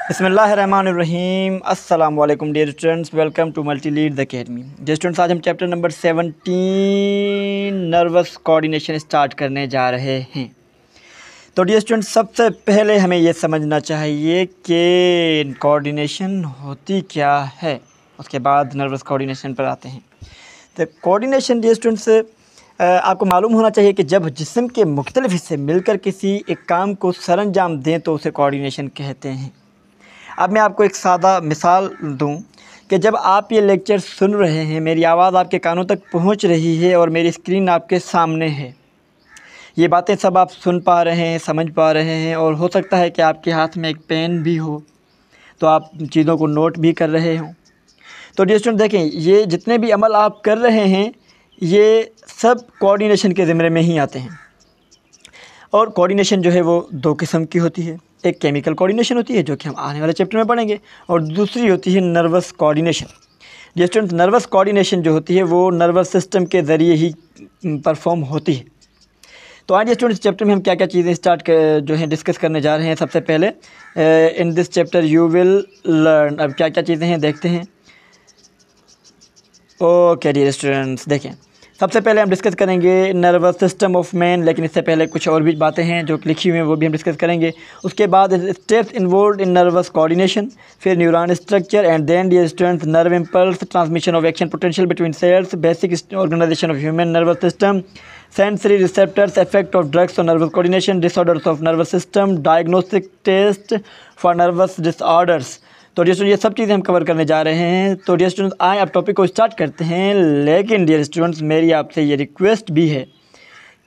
बिस्मिल्लाहिर्रहमानिर्रहीम। अस्सलाम वालेकुम dear students, welcome to multi lead the academy. Dear students, आज हम chapter number 17 nervous coordination start करने जा रहे हैं। तो डियर स्टूडेंट्स, सबसे पहले हमें ये समझना चाहिए कि कोऑर्डिनेशन होती क्या है, उसके बाद नर्वस कोऑर्डिनेशन पर आते हैं। तो कोऑर्डिनेशन डियर स्टूडेंट्स, आपको मालूम होना चाहिए कि जब जिस्म के मुख्तलिफ हिस्से मिलकर किसी एक काम को सरअंजाम दें तो उसे कोऑर्डिनेशन कहते हैं। अब मैं आपको एक सादा मिसाल दूं कि जब आप ये लेक्चर सुन रहे हैं, मेरी आवाज़ आपके कानों तक पहुंच रही है और मेरी स्क्रीन आपके सामने है, ये बातें सब आप सुन पा रहे हैं, समझ पा रहे हैं, और हो सकता है कि आपके हाथ में एक पेन भी हो तो आप चीज़ों को नोट भी कर रहे हों। तो डियर स्टूडेंट देखें, ये जितने भी अमल आप कर रहे हैं ये सब कोऑर्डिनेशन के ज़िम्मे में ही आते हैं। और कोऑर्डिनेशन जो है वो दो किस्म की होती है। एक केमिकल कोऑर्डिनेशन होती है जो कि हम आने वाले चैप्टर में पढ़ेंगे, और दूसरी होती है nervous coordination. Dear students, nervous coordination जो होती है वो नर्वस सिस्टम के ज़रिए ही परफॉर्म होती है। तो आज स्टूडेंट्स चैप्टर में हम क्या क्या चीज़ें जो है डिस्कस करने जा रहे हैं। सबसे पहले in this chapter you will learn, अब क्या क्या चीज़ें हैं देखते हैं। ओके डियर स्टूडेंट्स, देखें, सबसे पहले हम डिस्कस करेंगे नर्वस सिस्टम ऑफ मैन, लेकिन इससे पहले कुछ और भी बातें हैं जो लिखी हुई हैं वो भी हम डिस्कस करेंगे। उसके बाद steps involve in nervous coordination, फिर neuron structure, and then dear students nerve impulse, transmission of action potential between cells, basic organisation of human nervous system, sensory receptors, effect of drugs on nervous coordination, disorders of nervous system, diagnostic test for nervous disorders. तो dear student ये सब चीज़ें हम cover करने जा रहे हैं। तो डियर स्टूडेंट्स आए अब टॉपिक को स्टार्ट करते हैं। लेकिन डियर स्टूडेंट्स मेरी आपसे ये रिक्वेस्ट भी है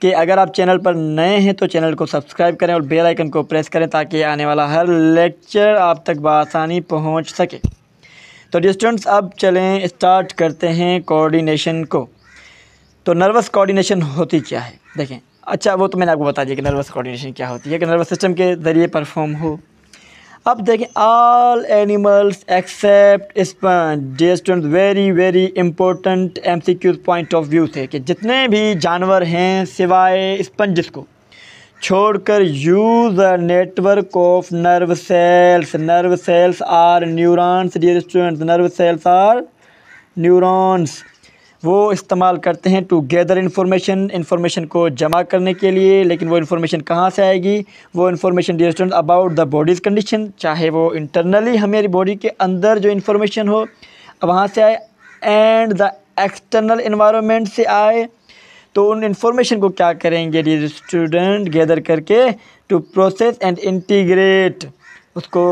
कि अगर आप चैनल पर नए हैं तो चैनल को सब्सक्राइब करें और बेल आइकन को प्रेस करें ताकि आने वाला हर लेक्चर आप तक बआसानी पहुंच सके। तो डियर स्टूडेंट्स अब चलें स्टार्ट करते हैं कोऑर्डिनेशन को। तो नर्वस कोऑर्डिनेशन होती क्या है देखें। अच्छा, वो तो मैंने आपको बता दिया कि नर्वस कोऑर्डिनेशन क्या होती है, कि नर्वस सिस्टम के ज़रिए परफॉर्म हो। अब देखें, all animals except sponge. Dear student very very important MCQ point of view थे कि जितने भी जानवर हैं सिवाय स्पंजिस को छोड़कर use a network of nerve cells. Nerve cells are neurons. Dear students, nerve cells are neurons. वो इस्तेमाल करते हैं टू गैदर इन्फॉर्मेशन को जमा करने के लिए। लेकिन वो इन्फॉर्मेशन कहाँ से आएगी? वो information dear student about the body's condition, चाहे वो इंटरनली हमारी बॉडी के अंदर जो इन्फॉर्मेशन हो वहाँ से आए, एंड द एक्सटर्नल इन्वायरमेंट से आए। तो उन इन्फॉर्मेशन को क्या करेंगे डियर स्टूडेंट? गैदर करके टू प्रोसेस एंड इंटीग्रेट, उसको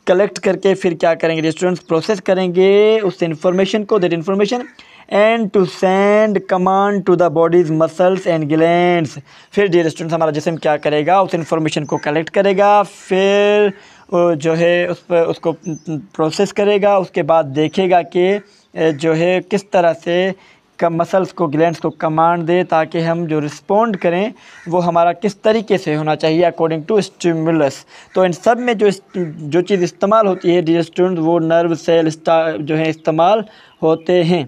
कलेक्ट करके फिर क्या करेंगे डियर स्टूडेंट्स? प्रोसेस करेंगे उस इन्फॉर्मेशन को, that information, and to send command to the body's muscles and glands. फिर डियर स्टूडेंट्स हमारा जिस्म क्या करेगा? उस इन्फॉर्मेशन को कलेक्ट करेगा, फिर जो है उसको प्रोसेस करेगा, उसके बाद देखेगा कि जो है किस तरह से मसल्स को, ग्लैंड्स को कमांड दे ताकि हम जो रिस्पोंड करें वो हमारा किस तरीके से होना चाहिए अकॉर्डिंग टू स्टिमुलस। तो इन सब में जो चीज़ इस्तेमाल होती है डियर स्टूडेंट वो नर्व सेल जो है इस्तेमाल होते हैं।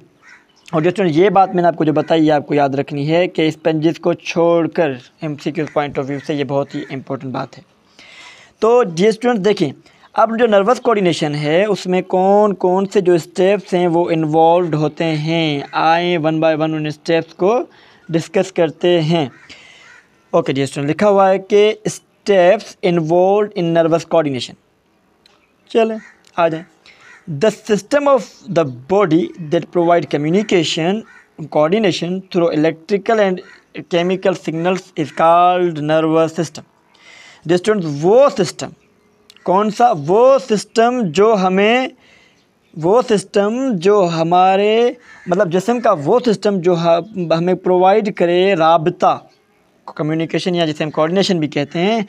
और डियर स्टूडेंट ये बात मैंने आपको जो बताई है आपको याद रखनी है कि स्पंजिस को छोड़कर MCQ पॉइंट ऑफ व्यू से ये बहुत ही इंपॉर्टेंट बात है। तो डियर स्टूडेंट देखें, अब जो नर्वस कोऑर्डिनेशन है उसमें कौन कौन से जो स्टेप्स हैं वो इन्वॉल्व होते हैं। आए वन बाय वन उन स्टेप्स को डिस्कस करते हैं। ओके डियर स्टूडेंट, लिखा हुआ है कि steps involve in nervous coordination. चलें आ जाएं। The system of the body that provide communication, coordination through electrical and chemical signals is called nervous system. Dear students, वो सिस्टम कौन सा? वो सिस्टम जो हमारे मतलब जिस्म का वो सिस्टम जो हमें प्रोवाइड करे राबता, कम्युनिकेशन या जिसे हम कोऑर्डिनेशन भी कहते हैं,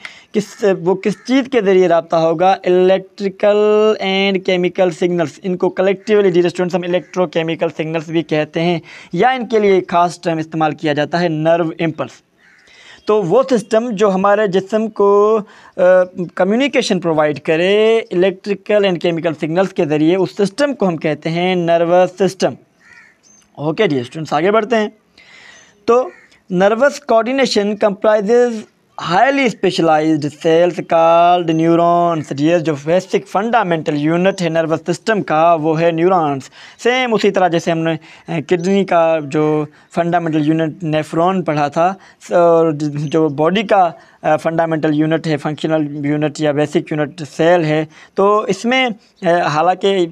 वो किस चीज़ के ज़रिए रब्ता होगा? Electrical and chemical signals. इनको कलेक्टिवली डियर स्टूडेंट्स हम इलेक्ट्रोकेमिकल सिग्नल्स भी कहते हैं, या इनके लिए एक ख़ास टर्म इस्तेमाल किया जाता है नर्व इम्पल्स। तो वो सिस्टम जो हमारे जिस्म को कम्युनिकेशन प्रोवाइड करे इलेक्ट्रिकल एंड केमिकल सिग्नल्स के ज़रिए, उस सिस्टम को हम कहते हैं nervous system. Okay dear students, आगे बढ़ते हैं। तो nervous coordination comprises highly specialised cells called neurons. ये जो बेसिक फंडामेंटल यूनिट है नर्वस सिस्टम का वो है न्यूरॉन्स। सेम उसी तरह जैसे हमने किडनी का जो फंडामेंटल यूनिट नेफ्रॉन पढ़ा था, और जो बॉडी का फंडामेंटल यूनिट है, फंक्शनल यूनिट या बेसिक यूनिट सेल है। तो इसमें हालांकि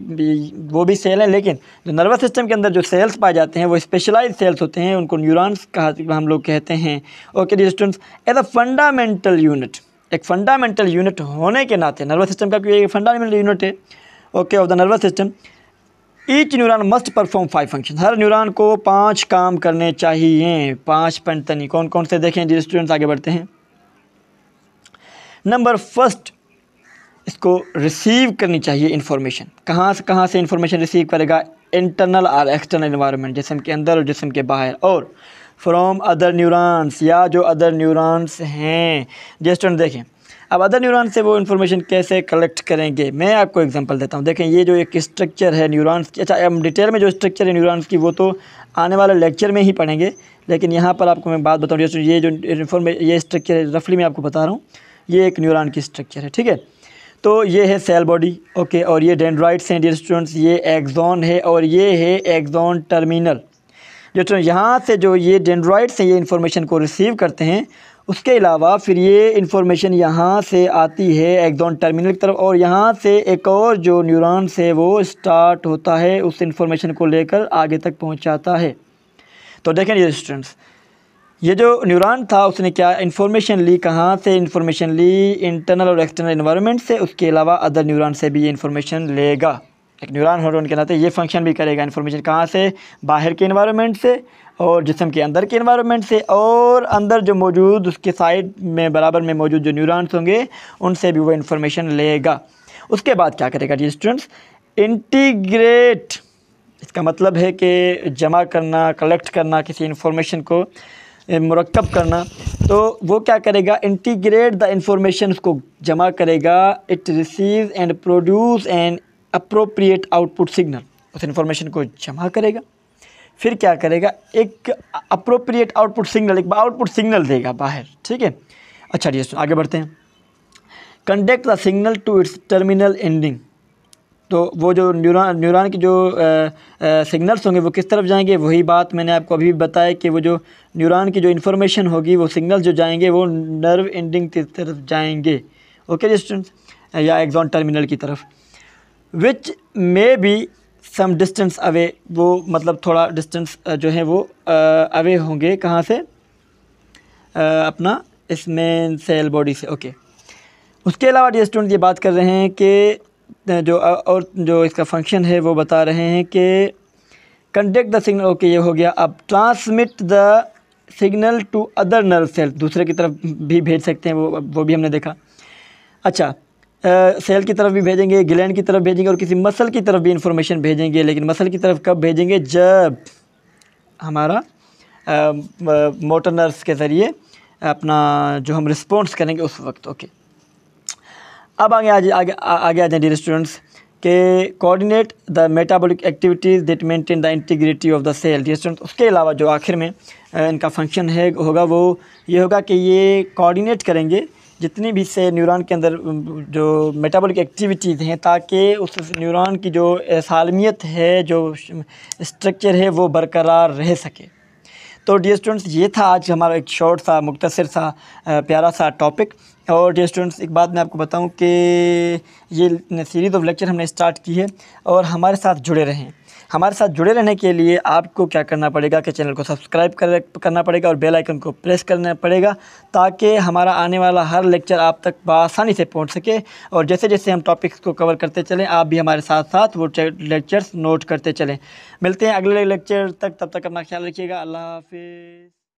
वो भी सेल है, लेकिन जो नर्वस सिस्टम के अंदर जो सेल्स पाए जाते हैं वो स्पेशलाइज्ड सेल्स होते हैं, उनको न्यूरॉन्स कहा हम लोग कहते हैं। Okay dear students, as a fundamental unit, एक फंडामेंटल यूनिट होने के नाते नर्वस सिस्टम का एक फंडामेंटल यूनिट है okay of the nervous system, each neuron must perform 5 function. हर न्यूरॉन को 5 काम करने चाहिए। 5 पंक्ति कौन कौन से देखें जी स्टूडेंट्स, आगे बढ़ते हैं। नंबर फर्स्ट, इसको रिसीव करनी चाहिए इन्फॉर्मेशन। कहाँ से इन्फॉर्मेशन रिसीव करेगा? इंटरनल और एक्सटर्नल एनवायरनमेंट, जिस्म के अंदर और जिस्म के बाहर, और फ्रॉम अदर न्यूरॉन्स, या जो अदर न्यूरॉन्स हैं। जी स्टूडेंट देखें, अब अदर न्यूरॉन से वो इन्फॉर्मेशन कैसे कलेक्ट करेंगे, मैं आपको एग्जांपल देता हूँ। देखें ये जो एक स्ट्रक्चर है न्यूरॉन्स की, अच्छा हम डिटेल में जो स्ट्रक्चर है न्यूरॉन्स की वो तो आने वाले लेक्चर में ही पढ़ेंगे, लेकिन यहाँ पर आपको मैं बात बताऊँ। ये जो ये स्ट्रक्चर है रफली मैं आपको बता रहा हूँ, ये एक न्यूरॉन की स्ट्रक्चर है, ठीक है। तो ये है सेल बॉडी ओके, और ये डेंड्राइट्स हैं डियर स्टूडेंट्स, ये एक्सॉन है और ये है एक्सॉन टर्मिनल। जो यहाँ से जो ये डेंड्राइट्स हैं ये इन्फॉर्मेशन को रिसीव करते हैं, उसके अलावा फिर ये इन्फॉर्मेशन यहाँ से आती है एक्सॉन टर्मिनल की तरफ, और यहाँ से एक और जो न्यूरॉन्स है वो स्टार्ट होता है उस इन्फॉर्मेशन को लेकर आगे तक पहुँचाता है। तो देखें डियर स्टूडेंट्स, ये जो न्यूरॉन था उसने क्या इन्फॉर्मेशन ली, कहाँ से इन्फॉर्मेशन ली? इंटरनल और एक्सटर्नल एनवायरनमेंट से। उसके अलावा अदर न्यूरॉन से भी ये इन्फॉर्मेशन लेगा। एक न्यूरॉन होने के नाते ये फंक्शन भी करेगा। इन्फॉर्मेशन कहाँ से? बाहर के एनवायरनमेंट से, और जिस्म के अंदर के एनवायरनमेंट से, और अंदर जो मौजूद उसके साइड में बराबर में मौजूद जो न्यूरॉन्स होंगे उनसे भी वो इन्फॉर्मेशन लेगा। उसके बाद क्या करेगा जी स्टूडेंट्स? इंटीग्रेट, इसका मतलब है कि जमा करना, कलेक्ट करना, किसी इन्फॉर्मेशन को मुरक्कब करना। तो वो क्या करेगा? इंटीग्रेट द इंफॉर्मेशन, उसको जमा करेगा। It receive and produce an appropriate output signal, उस इन्फॉर्मेशन को जमा करेगा, फिर क्या करेगा? एक अप्रोप्रिएट आउटपुट सिग्नल, एक आउटपुट सिग्नल देगा बाहर, ठीक है। अच्छा जी आगे बढ़ते हैं। Conduct the signal to its terminal ending, तो वो जो न्यूरॉन की जो सिग्नल्स होंगे वो किस तरफ जाएंगे? वही बात मैंने आपको अभी बताया कि वो जो न्यूरॉन की जो इन्फॉर्मेशन होगी, वो सिग्नल्स जो जाएंगे वो नर्व एंडिंग की तरफ जाएंगे ओके स्टूडेंट्स, या एक्सॉन टर्मिनल की तरफ। Which may be some distance away, वो मतलब थोड़ा डिस्टेंस जो है वो अवे होंगे, कहाँ से? अपना इस मेन सेल बॉडी से ओके। उसके अलावा ये स्टूडेंट ये बात कर रहे हैं कि जो और जो इसका फंक्शन है वो बता रहे हैं कि कंडक्ट द सिग्नल ओके, ये हो गया। अब transmit the signal to other nerve cell, दूसरे की तरफ भी भेज सकते हैं, वो भी हमने देखा। अच्छा सेल की तरफ भी भेजेंगे, ग्लैंड की तरफ भेजेंगे, और किसी मसल की तरफ भी इंफॉर्मेशन भेजेंगे। लेकिन मसल की तरफ कब भेजेंगे? जब हमारा मोटर नर्व्स के ज़रिए अपना जो हम रिस्पॉन्स करेंगे उस वक्त ओके। अब आगे आ जाए डियर स्टूडेंट्स के coordinate the metabolic activities that maintain the integrity of the cell. Dear students उसके अलावा जो आखिर में इनका फंक्शन है होगा वो ये होगा कि ये कोऑर्डिनेट करेंगे जितनी भी से न्यूरॉन के अंदर जो मेटाबॉलिक एक्टिविटीज़ हैं, ताकि उस न्यूरॉन की जो सालमियत है, जो स्ट्रक्चर है वो बरकरार रह सके। तो डियर स्टूडेंट्स ये था आज हमारा एक शॉर्ट सा, मुख्तसर सा, प्यारा सा टॉपिक। और डियर स्टूडेंट्स एक बात मैं आपको बताऊं कि ये सीरीज़ ऑफ लेक्चर हमने स्टार्ट की है, और हमारे साथ जुड़े रहें। हमारे साथ जुड़े रहने के लिए आपको क्या करना पड़ेगा कि चैनल को सब्सक्राइब करना पड़ेगा और बेल आइकन को प्रेस करना पड़ेगा, ताकि हमारा आने वाला हर लेक्चर आप तक बआसानी से पहुंच सके। और जैसे जैसे हम टॉपिक्स को कवर करते चलें, आप भी हमारे साथ साथ वो लेक्चर्स नोट करते चलें। मिलते हैं अगले लेक्चर तक, तब तक अपना ख्याल रखिएगा। अल्लाह हाफिज़।